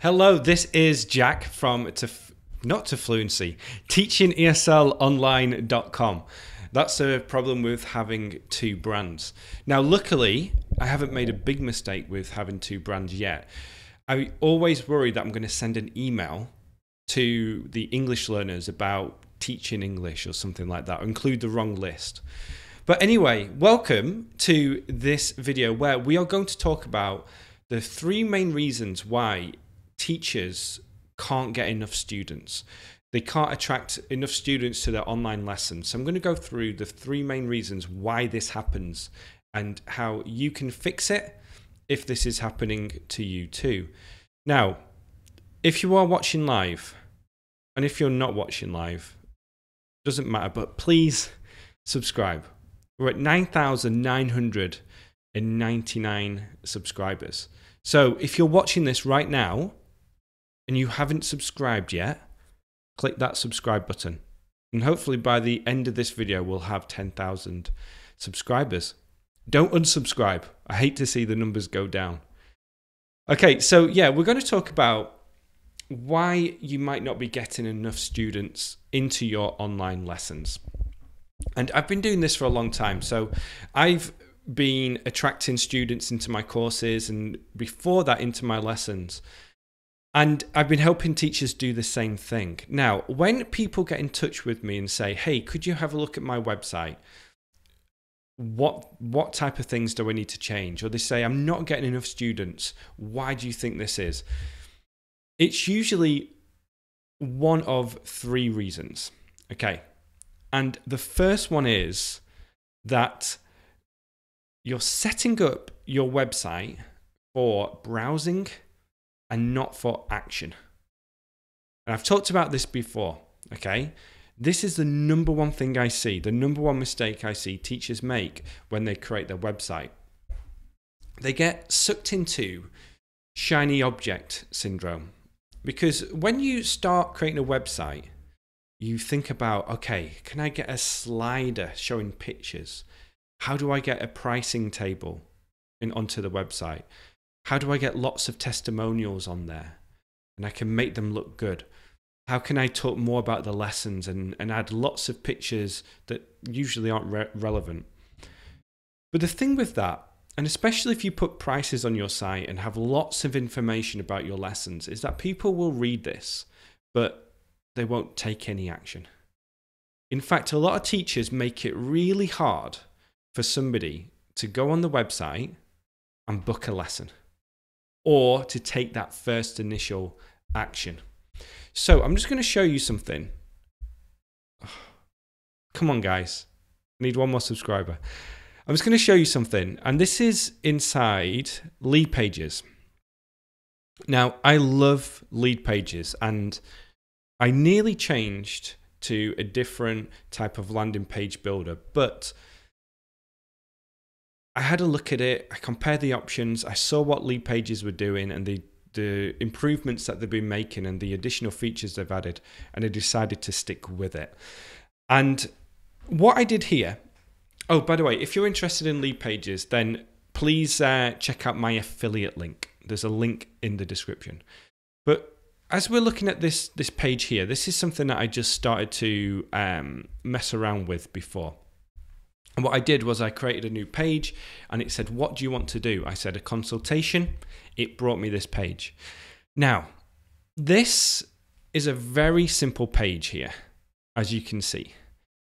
Hello, this is Jack from teachingeslonline.com. That's a problem with having two brands. Now, luckily, I haven't made a big mistake with having two brands yet. I always worry that I'm going to send an email to the English learners about teaching English or something like that, or include the wrong list. But anyway, welcome to this video where we are going to talk about the three main reasons why teachers can't get enough students. They can't attract enough students to their online lessons. So I'm going to go through the three main reasons why this happens and how you can fix it if this is happening to you too. Now, if you are watching live, and if you're not watching live, doesn't matter, but please subscribe. We're at 9,999 subscribers. So if you're watching this right now and you haven't subscribed yet, click that subscribe button. And hopefully by the end of this video, we'll have 10,000 subscribers. Don't unsubscribe. I hate to see the numbers go down. Okay, so yeah, we're going to talk about why you might not be getting enough students into your online lessons. And I've been doing this for a long time. So I've been attracting students into my courses and before that into my lessons. And I've been helping teachers do the same thing. Now, when people get in touch with me and say, hey, could you have a look at my website? What type of things do I need to change? Or they say, I'm not getting enough students. Why do you think this is? It's usually one of three reasons. Okay. And the first one is that you're setting up your website for browsing and not for action. And I've talked about this before, okay? This is the number one thing I see, the number one mistake I see teachers make when they create their website. They get sucked into shiny object syndrome. Because when you start creating a website, you think about, okay, can I get a slider showing pictures? How do I get a pricing table onto the website? How do I get lots of testimonials on there? And I can make them look good. How can I talk more about the lessons and add lots of pictures that usually aren't relevant? But the thing with that, and especially if you put prices on your site and have lots of information about your lessons, is that people will read this, but they won't take any action. In fact, a lot of teachers make it really hard for somebody to go on the website and book a lesson or to take that first initial action. So I'm just going to show you something. Come on, guys. I need one more subscriber. I'm just going to show you something. And this is inside Leadpages. Now, I love Leadpages and I nearly changed to a different type of landing page builder, but I had a look at it, I compared the options, I saw what Leadpages were doing and the improvements that they've been making and the additional features they've added, and I decided to stick with it. And what I did here, oh, by the way, if you're interested in Leadpages, then please check out my affiliate link. There's a link in the description. But as we're looking at this page here, this is something that I just started to mess around with before. And what I did was I created a new page and it said, what do you want to do? I said a consultation. It brought me this page. Now, this is a very simple page here, as you can see.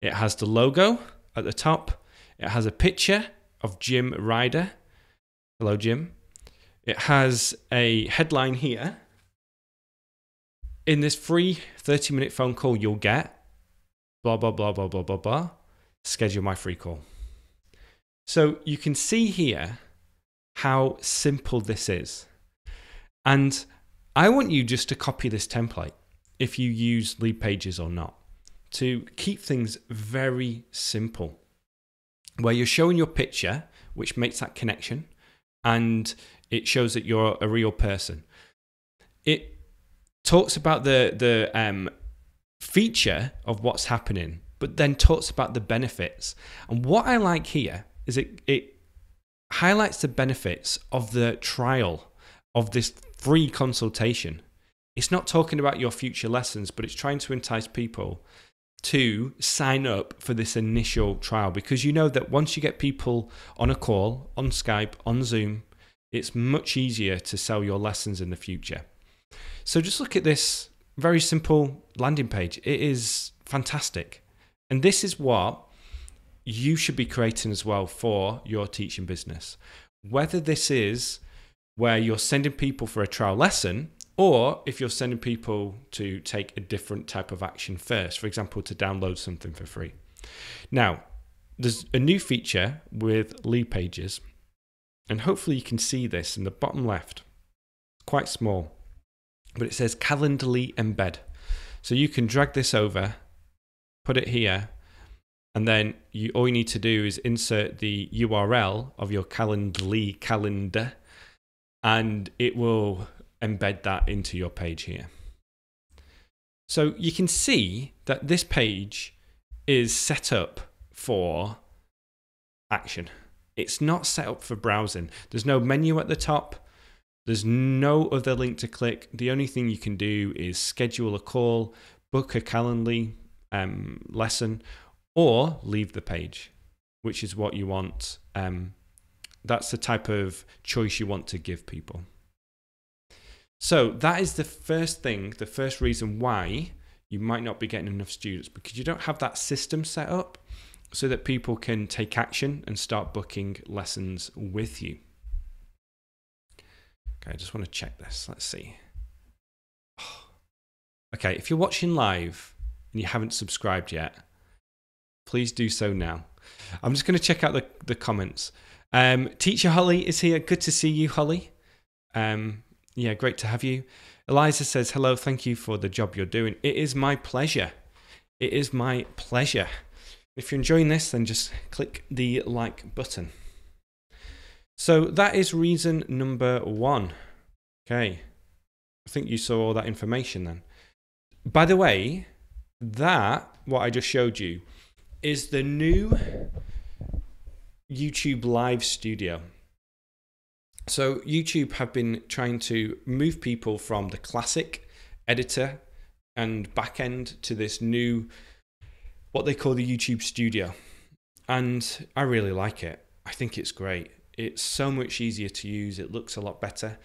It has the logo at the top. It has a picture of Jim Ryder. Hello, Jim. It has a headline here. In this free 30-minute phone call, you'll get blah, blah, blah, blah, blah, blah, blah. Schedule my free call. So you can see here how simple this is. And I want you just to copy this template if you use Leadpages or not, to keep things very simple, where you're showing your picture, which makes that connection, and it shows that you're a real person. It talks about the feature of what's happening, but then talks about the benefits. And what I like here is it highlights the benefits of the trial of this free consultation. It's not talking about your future lessons, but it's trying to entice people to sign up for this initial trial, because you know that once you get people on a call, on Skype, on Zoom, it's much easier to sell your lessons in the future. So just look at this very simple landing page. It is fantastic. And this is what you should be creating as well for your teaching business. Whether this is where you're sending people for a trial lesson, or if you're sending people to take a different type of action first, for example, to download something for free. Now, there's a new feature with Leadpages, and hopefully you can see this in the bottom left. It's quite small, but it says Calendly Embed. So you can drag this over, put it here, and then all you need to do is insert the URL of your Calendly calendar, and it will embed that into your page here. So you can see that this page is set up for action. It's not set up for browsing. There's no menu at the top. There's no other link to click. The only thing you can do is schedule a call, book a Calendly lesson, or leave the page, which is what you want. That's the type of choice you want to give people. So that is the first thing, the first reason why you might not be getting enough students, because you don't have that system set up so that people can take action and start booking lessons with you. Okay, I just want to check this. Let's see. Okay, if you're watching live and you haven't subscribed yet, please do so now. I'm just going to check out the comments. Teacher Holly is here. Good to see you, Holly. Yeah, great to have you. Eliza says, hello, thank you for the job you're doing. It is my pleasure. It is my pleasure. If you're enjoying this, then just click the like button. So that is reason number one. Okay. I think you saw all that information then. By the way, what I just showed you is the new YouTube Live Studio. So YouTube have been trying to move people from the classic editor and backend to this new, what they call the YouTube Studio. And I really like it. I think it's great. It's so much easier to use. It looks a lot better.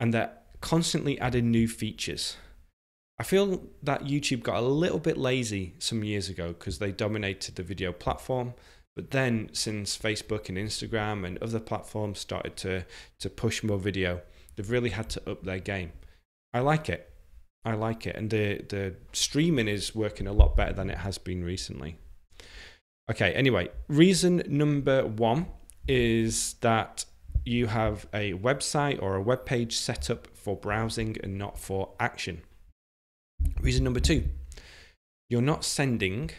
And they're constantly adding new features. I feel that YouTube got a little bit lazy some years ago because they dominated the video platform. But then since Facebook and Instagram and other platforms started to push more video, they've really had to up their game. I like it. I like it. And the streaming is working a lot better than it has been recently. Okay, anyway, reason number one is that you have a website or a web page set up for browsing and not for action. Reason number two, you're not sending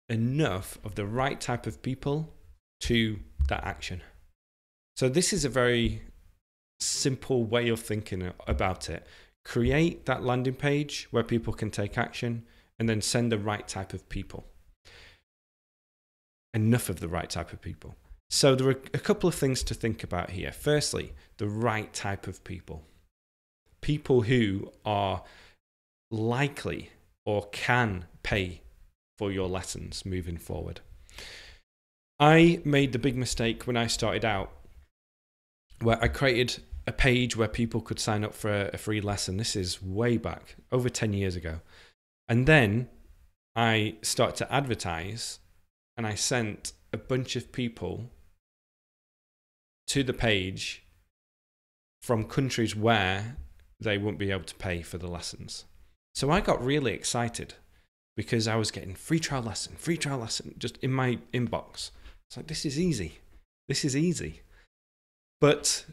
enough of the right type of people to that action. So this is a very simple way of thinking about it. Create that landing page where people can take action and then send the right type of people. Enough of the right type of people. So there are a couple of things to think about here. Firstly, the right type of people. People who are likely or can pay for your lessons moving forward. I made the big mistake when I started out where I created a page where people could sign up for a free lesson. This is way back, over 10 years ago. And then I started to advertise and I sent a bunch of people to the page from countries where they wouldn't be able to pay for the lessons. So I got really excited because I was getting free trial lesson, just in my inbox. It's like, this is easy. This is easy. But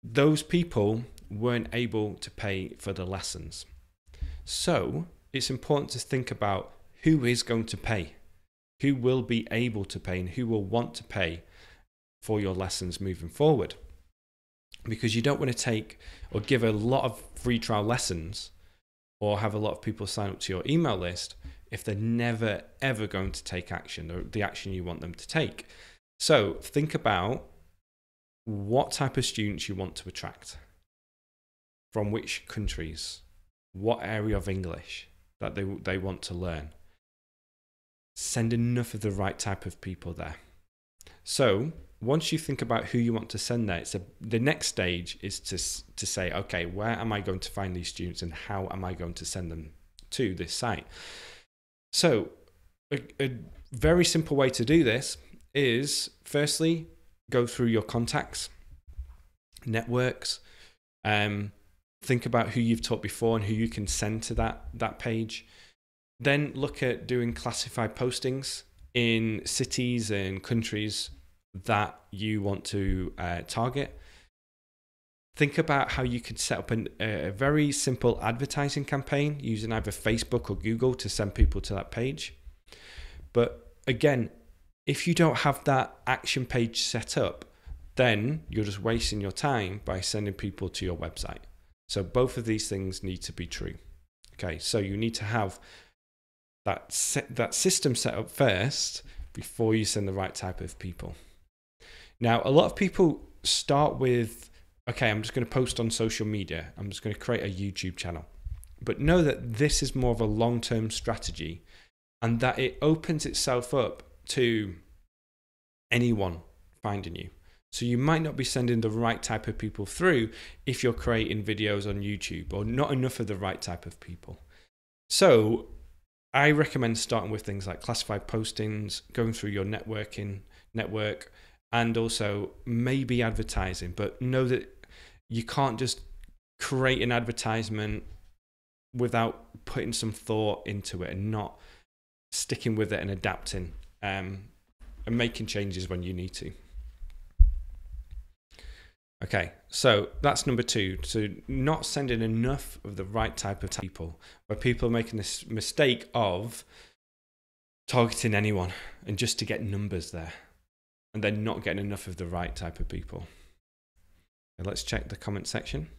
those people weren't able to pay for the lessons. So it's important to think about who is going to pay, who will be able to pay, and who will want to pay for your lessons moving forward. Because you don't want to take or give a lot of free trial lessons or have a lot of people sign up to your email list if they're never, ever going to take action, or the action you want them to take. So think about what type of students you want to attract. from which countries, what area of English that they want to learn. Send enough of the right type of people there. So once you think about who you want to send there, the next stage is to say, okay, where am I going to find these students and how am I going to send them to this site? So a very simple way to do this is, firstly, go through your contacts, networks, think about who you've taught before and who you can send to that page. Then look at doing classified postings in cities and countries that you want to target. Think about how you could set up a very simple advertising campaign using either Facebook or Google to send people to that page. But again, if you don't have that action page set up, then you're just wasting your time by sending people to your website. So both of these things need to be true. Okay, so you need to have that system set up first before you send the right type of people. Now, a lot of people start with, okay, I'm just going to post on social media. I'm just going to create a YouTube channel. But know that this is more of a long-term strategy and that it opens itself up to anyone finding you. So you might not be sending the right type of people through if you're creating videos on YouTube, or not enough of the right type of people. So I recommend starting with things like classified postings, going through your network, and also maybe advertising. But know that you can't just create an advertisement without putting some thought into it and not sticking with it and adapting and making changes when you need to. Okay, so that's number 2. So not sending enough of the right type of people, where people are making this mistake of targeting anyone and just to get numbers there, and then not getting enough of the right type of people. Now let's check the comment section.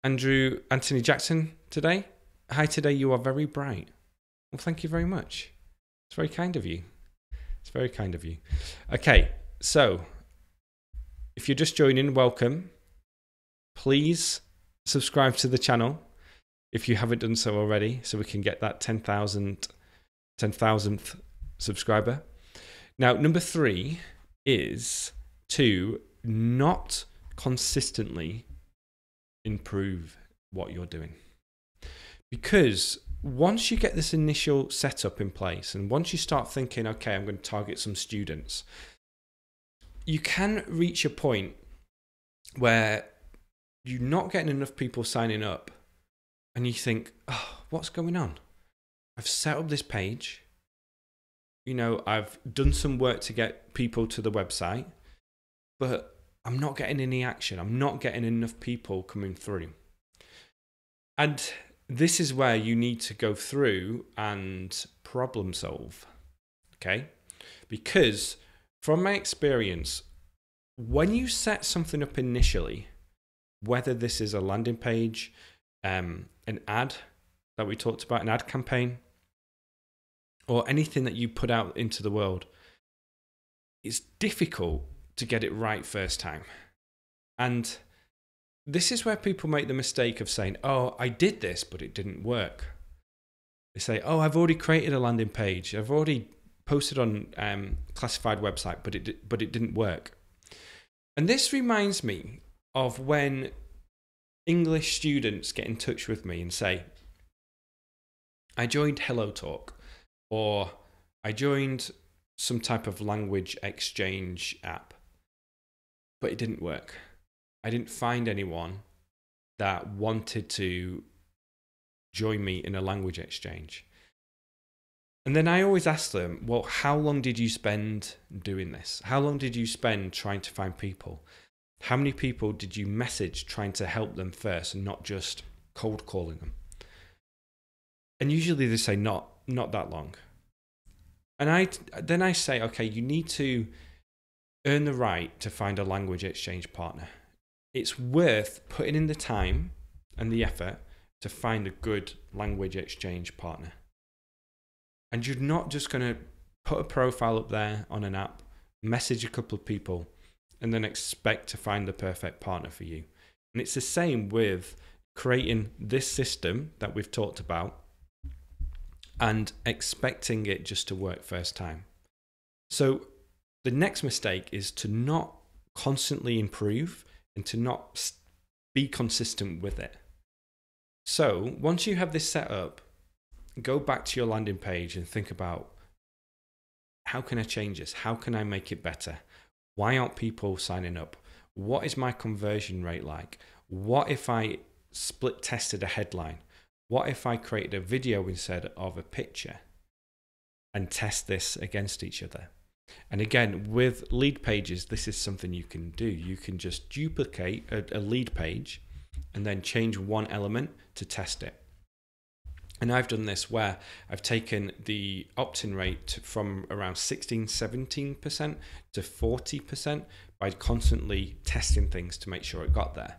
Anthony Jackson today. Hi, today you are very bright. Well, thank you very much. It's very kind of you. It's very kind of you. Okay, so if you're just joining, welcome. Please subscribe to the channel if you haven't done so already, so we can get that 10,000th subscriber. Now, number 3 is to not consistently improve what you're doing. Because once you get this initial setup in place, and once you start thinking, okay, I'm going to target some students, you can reach a point where you're not getting enough people signing up, and you think, oh, what's going on? I've set up this page. You know, I've done some work to get people to the website, but I'm not getting any action. I'm not getting enough people coming through. And this is where you need to go through and problem solve, okay? Because from my experience, when you set something up initially, whether this is a landing page, an ad that we talked about, an ad campaign, or anything that you put out into the world, it's difficult to get it right first time. And this is where people make the mistake of saying, oh, I did this, but it didn't work. They say, oh, I've already created a landing page. I've already posted on classified website, but it didn't work. And this reminds me of when English students get in touch with me and say, I joined Hello Talk, or I joined some type of language exchange app, but it didn't work. I didn't find anyone that wanted to join me in a language exchange. And then I always ask them, well, how long did you spend doing this? How long did you spend trying to find people? How many people did you message trying to help them first and not just cold calling them? And usually they say not that long. And then I say, okay, you need to earn the right to find a language exchange partner. It's worth putting in the time and the effort to find a good language exchange partner. And you're not just going to put a profile up there on an app, message a couple of people, and then expect to find the perfect partner for you. And it's the same with creating this system that we've talked about and expecting it just to work first time. So the next mistake is to not constantly improve and to not be consistent with it. So once you have this set up, go back to your landing page and think about, how can I change this? How can I make it better? Why aren't people signing up? What is my conversion rate like? What if I split tested a headline? What if I created a video instead of a picture and test this against each other? And again, with Leadpages, this is something you can do. You can just duplicate a lead page and then change one element to test it. And I've done this where I've taken the opt-in rate from around 16-17% to 40% by constantly testing things to make sure it got there.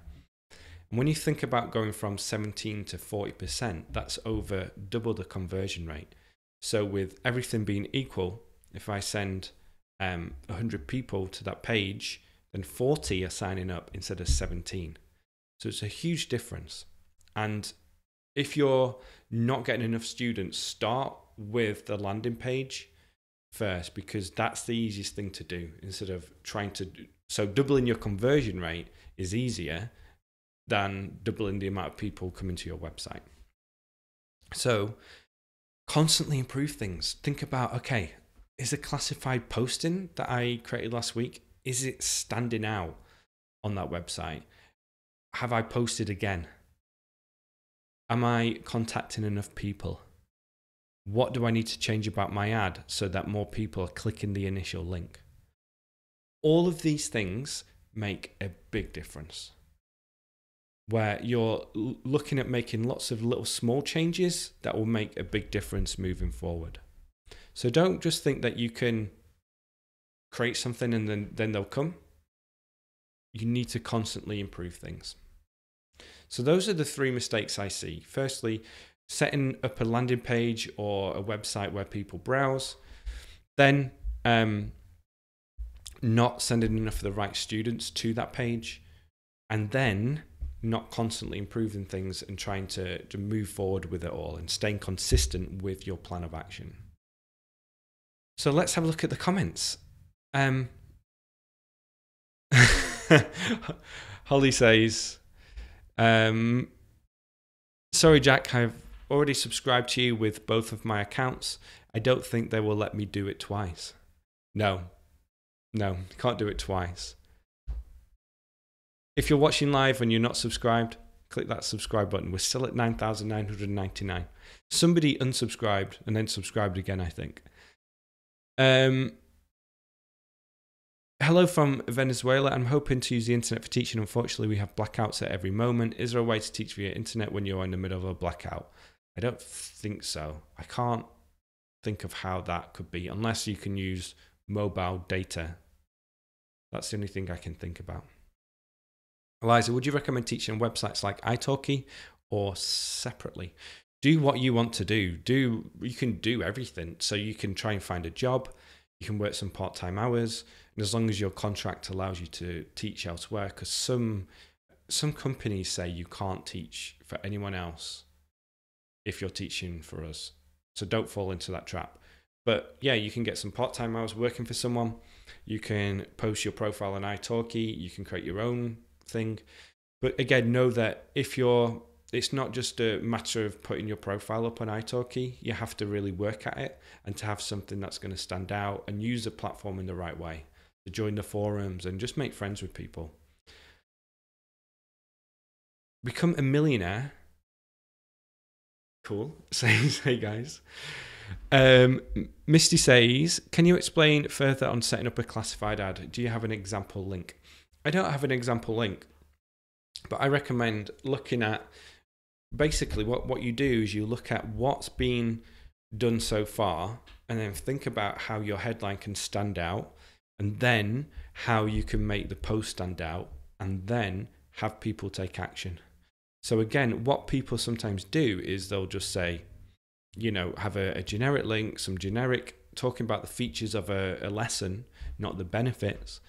And when you think about going from 17 to 40%, that's over double the conversion rate. So with everything being equal, if I send 100 people to that page, then 40 are signing up instead of 17. So it's a huge difference. And if you're not getting enough students, start with the landing page first, because that's the easiest thing to do instead of trying to. So doubling your conversion rate is easier than doubling the amount of people coming to your website. So constantly improve things. Think about, okay, is the classified posting that I created last week, is it standing out on that website? Have I posted again? Am I contacting enough people? What do I need to change about my ad so that more people are clicking the initial link? All of these things make a big difference, where you're looking at making lots of little small changes that will make a big difference moving forward. So don't just think that you can create something and then they'll come. You need to constantly improve things. So those are the three mistakes I see. Firstly, setting up a landing page or a website where people browse. Then not sending enough of the right students to that page. And then not constantly improving things and trying to move forward with it all and staying consistent with your plan of action. So let's have a look at the comments. Holly says, sorry, Jack, I've already subscribed to you with both of my accounts. I don't think they will let me do it twice. No, can't do it twice. If you're watching live and you're not subscribed, click that subscribe button. We're still at 9,999. Somebody unsubscribed and then subscribed again, I think. Hello from Venezuela. I'm hoping to use the internet for teaching. Unfortunately, we have blackouts at every moment. Is there a way to teach via internet when you're in the middle of a blackout? I don't think so. I can't think of how that could be, unless you can use mobile data. That's the only thing I can think about. Eliza, would you recommend teaching on websites like italki or separately? Do what you want to do. You can do everything. So you can try and find a job. You can work some part-time hours, and as long as your contract allows you to teach elsewhere, because some companies say you can't teach for anyone else if you're teaching for us. So don't fall into that trap. But yeah, you can get some part-time hours working for someone. You can post your profile on italki. You can create your own thing. But again, know that it's not just a matter of putting your profile up on italki. You have to really work at it and to have something that's going to stand out and use the platform in the right way, to join the forums and just make friends with people. Become a millionaire. Cool. Say guys. Misty says, can you explain further on setting up a classified ad? Do you have an example link? I don't have an example link, but I recommend looking at basically what you do is you look at what's been done so far and then think about how your headline can stand out, and then how you can make the post stand out, and then have people take action. So again, what people sometimes do is they'll just say, have a generic link, some generic talking about the features of a lesson, not the benefits.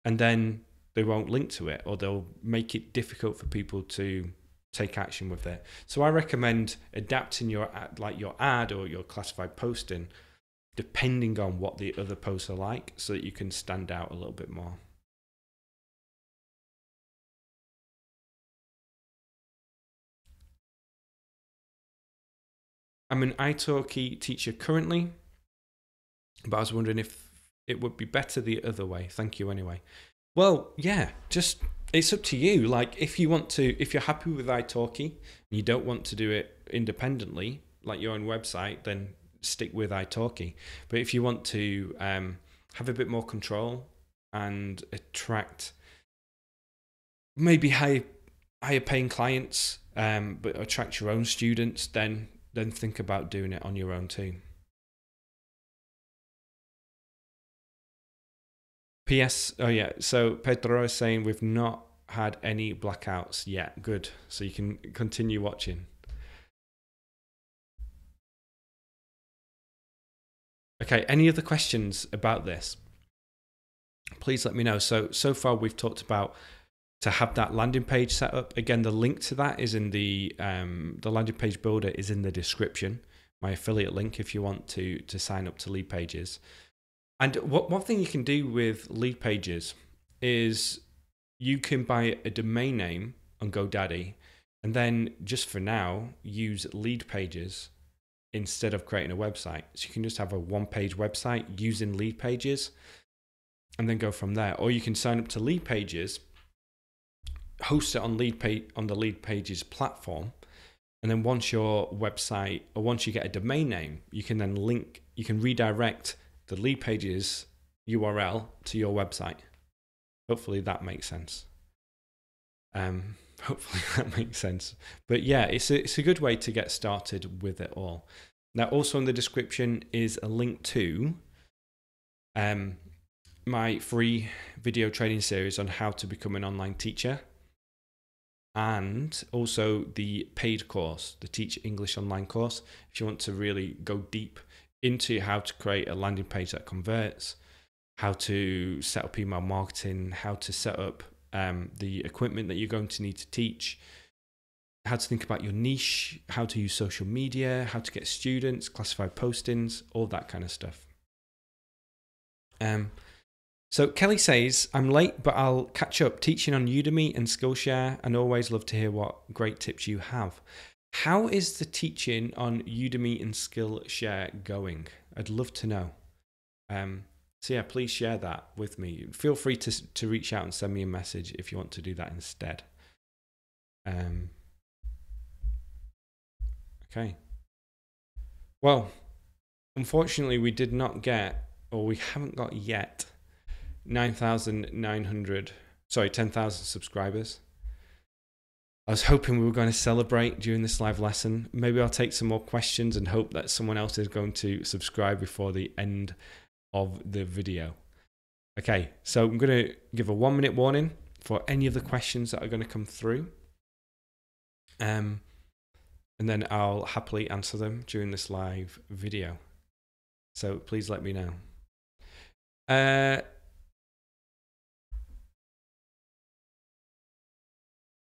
and then they won't link to it, or they'll make it difficult for people to take action with it. So I recommend adapting your ad or your classified posting depending on what the other posts are like, so that you can stand out a little bit more. I'm an italki teacher currently, but I was wondering if it would be better the other way. Thank you anyway. Well, yeah, just it's up to you. Like, if you're happy with italki and you don't want to do it independently, like your own website, then stick with italki. But if you want to have a bit more control and attract maybe higher paying clients, but attract your own students, then think about doing it on your own too. PS, oh yeah, so Pedro is saying we've not had any blackouts yet. Good, so you can continue watching. Okay, any other questions about this? Please let me know. So far we've talked about to have that landing page set up. Again, the link to that is in the landing page builder is in the description, my affiliate link, if you want to sign up to Leadpages. And one thing you can do with Leadpages is you can buy a domain name on GoDaddy, and then just for now use Leadpages instead of creating a website. So you can just have a one-page website using Leadpages and then go from there. Or you can sign up to Leadpages, host it on the Leadpages platform, and then once your website, or once you get a domain name, you can then redirect the Leadpages URL to your website. Hopefully that makes sense. But yeah, it's a good way to get started with it all. Now, also in the description is a link to my free video training series on how to become an online teacher, and also the paid course, the Teach English Online course, if you want to really go deep into how to create a landing page that converts, how to set up email marketing, how to set up the equipment that you're going to need to teach, how to think about your niche, how to use social media, how to get students, classified postings, all that kind of stuff. So Kelly says, I'm late, but I'll catch up teaching on Udemy and Skillshare, and always love to hear what great tips you have. How is the teaching on Udemy and Skillshare going? I'd love to know. So yeah, please share that with me. Feel free to reach out and send me a message if you want to do that instead. Okay. Well, unfortunately, we did not get, or we haven't got yet, 10,000 subscribers. I was hoping we were going to celebrate during this live lesson. Maybe I'll take some more questions and hope that someone else is going to subscribe before the end of the video. Okay, so I'm going to give a 1-minute warning for any of the questions that are going to come through. And then I'll happily answer them during this live video. So please let me know.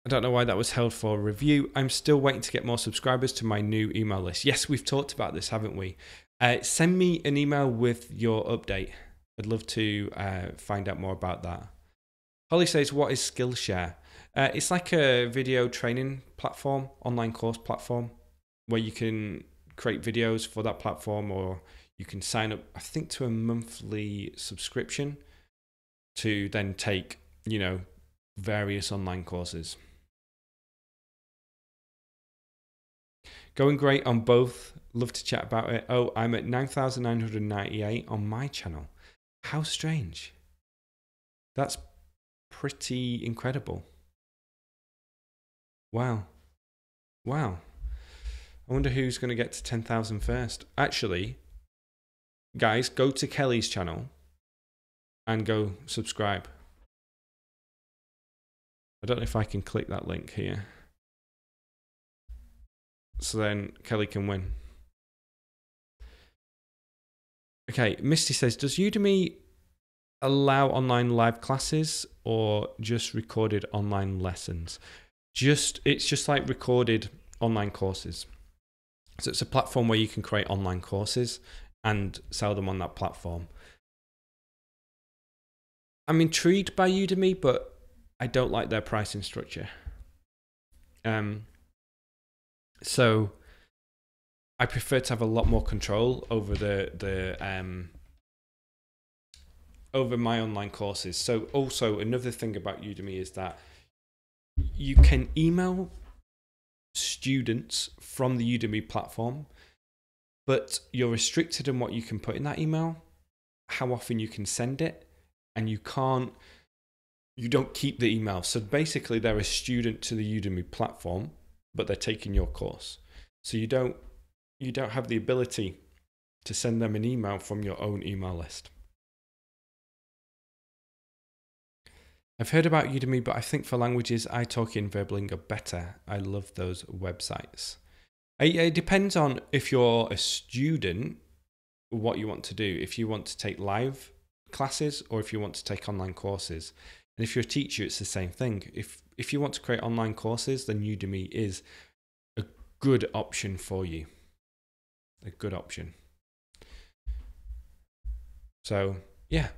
I don't know why that was held for review. I'm still waiting to get more subscribers to my new email list. Yes, we've talked about this, haven't we? Send me an email with your update. I'd love to find out more about that. Holly says, what is Skillshare? It's like a video training platform, online course platform, where you can create videos for that platform, or you can sign up, I think, to a monthly subscription to then take, various online courses. Going great on both. Love to chat about it. Oh, I'm at 9,998 on my channel. How strange. That's pretty incredible. Wow. I wonder who's going to get to 10,000 first. Actually, guys, go to Kelly's channel and go subscribe. I don't know if I can click that link here. So then Kelly can win. Okay, Misty says, does Udemy allow online live classes or just recorded online lessons? It's just like recorded online courses. So it's a platform where you can create online courses and sell them on that platform. I'm intrigued by Udemy, but I don't like their pricing structure. So I prefer to have a lot more control over over my online courses. So also another thing about Udemy is that you can email students from the Udemy platform, but you're restricted in what you can put in that email, how often you can send it, and you don't keep the email. So basically they're a student to the Udemy platform, but they're taking your course. So you don't have the ability to send them an email from your own email list. I've heard about Udemy, but I think for languages, italki and Verbling are better. I love those websites. It depends on if you're a student, what you want to do. If you want to take live classes or if you want to take online courses. And if you're a teacher, it's the same thing. If you want to create online courses, then Udemy is a good option for you. A good option. So, yeah.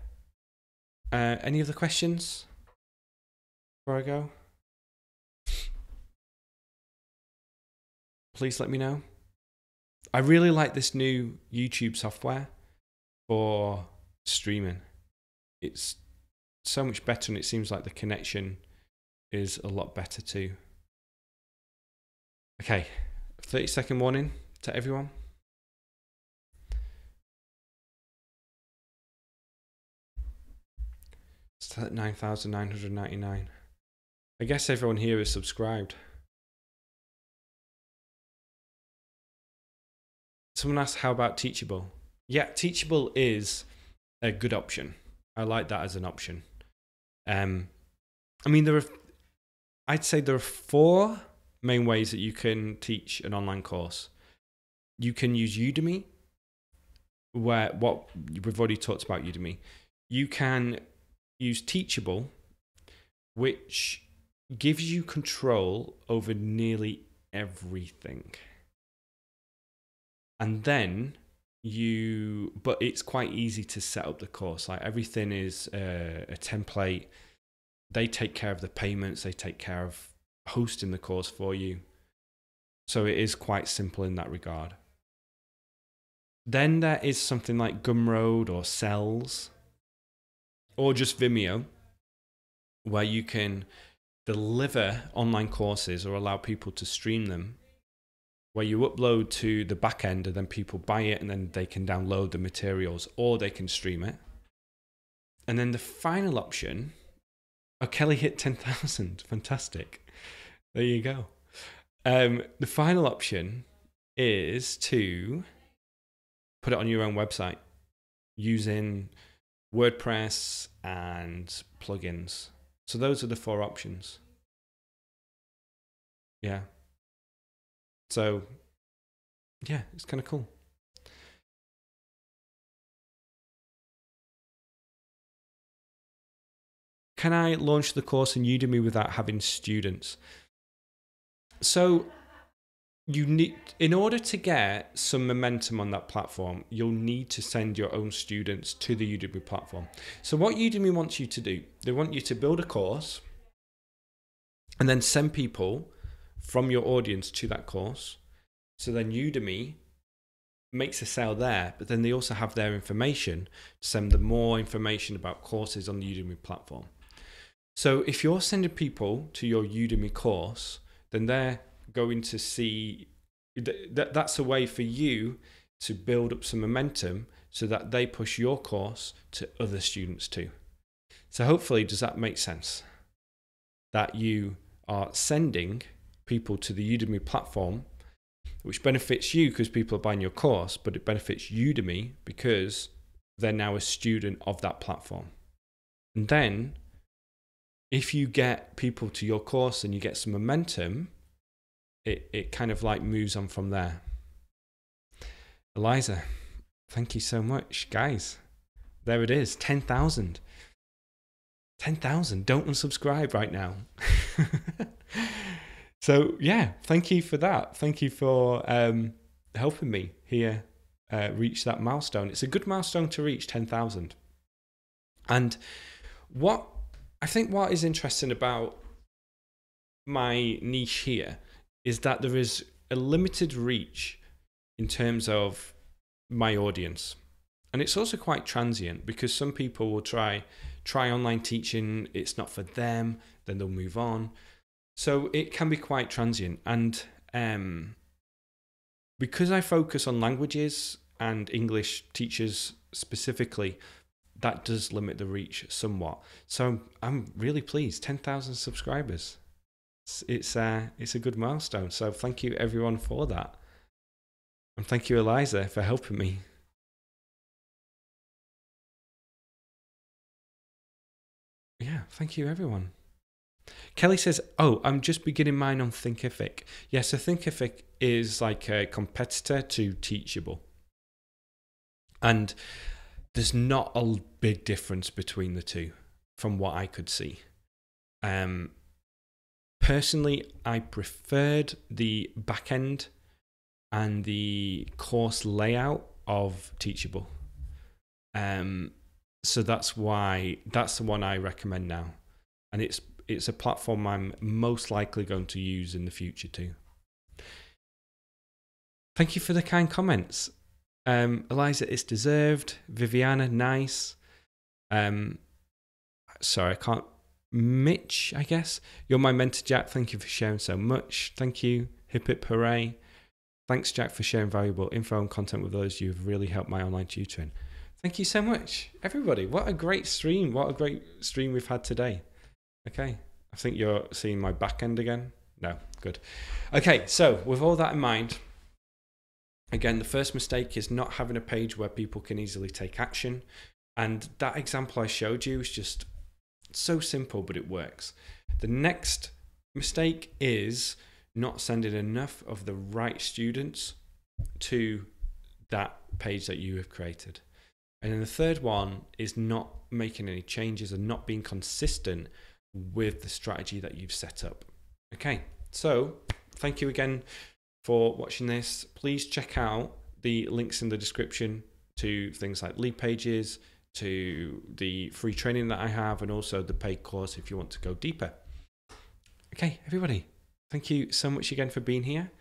Any other questions before I go? Please let me know. I really like this new YouTube software for streaming. It's so much better, and it seems like the connection is a lot better too. Okay, 30-second warning to everyone. It's at 9,999. I guess everyone here is subscribed. Someone asked, how about Teachable? Yeah, Teachable is a good option. I like that as an option. I mean, I'd say there are 4 main ways that you can teach an online course. You can use Udemy, we've already talked about Udemy. You can use Teachable, which gives you control over nearly everything. And then but it's quite easy to set up the course. Like everything is a template. They take care of the payments. They take care of hosting the course for you. So it is quite simple in that regard. Then there is something like Gumroad or Cells or just Vimeo, where you can deliver online courses or allow people to stream them, where you upload to the back end and then people buy it and then they can download the materials or they can stream it. And then the final option, Kelly hit 10,000. Fantastic. There you go. The final option is to put it on your own website using WordPress and plugins. So those are the 4 options. Yeah. So, yeah, it's kind of cool. Can I launch the course in Udemy without having students? So, in order to get some momentum on that platform, you'll need to send your own students to the Udemy platform. So what Udemy wants you to do, they want you to build a course and then send people from your audience to that course. So then Udemy makes a sale there, but then they also have their information to send them more information about courses on the Udemy platform. So if you're sending people to your Udemy course, then they're going to see that's a way for you to build up some momentum so that they push your course to other students too. So hopefully, does that make sense? That you are sending people to the Udemy platform, which benefits you because people are buying your course, but it benefits Udemy because they're now a student of that platform. And then if you get people to your course and you get some momentum, it kind of like moves on from there. Eliza, thank you so much. Guys, There it is, 10,000. 10,000. Don't unsubscribe right now. So yeah, thank you for that. Thank you for helping me here reach that milestone. It's a good milestone to reach, 10,000. And what is interesting about my niche here is that there is a limited reach in terms of my audience. And it's also quite transient, because some people will try online teaching, it's not for them, then they'll move on. So it can be quite transient. And because I focus on languages and English teachers specifically, that does limit the reach somewhat. So I'm really pleased, 10,000 subscribers. It's a good milestone. So thank you everyone for that. And thank you, Eliza, for helping me. Yeah, thank you everyone. Kelly says, oh, I'm just beginning mine on Thinkific. Yeah, so Thinkific is like a competitor to Teachable. And there's not a big difference between the two from what I could see. Personally, I preferred the back end and the course layout of Teachable. So that's the one I recommend now. And it's a platform I'm most likely going to use in the future too. Thank you for the kind comments. Eliza, it's deserved. Viviana, nice. Sorry, I can't. Mitch, I guess. You're my mentor, Jack. Thank you for sharing so much. Thank you. Hip hip hooray. Thanks, Jack, for sharing valuable info and content with others. You've really helped my online tutoring. Thank you so much, everybody. What a great stream. What a great stream we've had today. Okay, I think you're seeing my back end again. No, good. Okay, so with all that in mind, again, the first mistake is not having a page where people can easily take action. And that example I showed you is just so simple, but it works. The next mistake is not sending enough of the right students to that page that you have created. And then the third one is not making any changes and not being consistent with the strategy that you've set up. Okay, so thank you again for watching this. Please check out the links in the description to things like Leadpages, to the free training that I have, and also the paid course if you want to go deeper. Okay, everybody, thank you so much again for being here,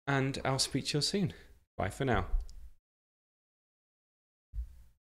and I'll speak to you soon. Bye for now.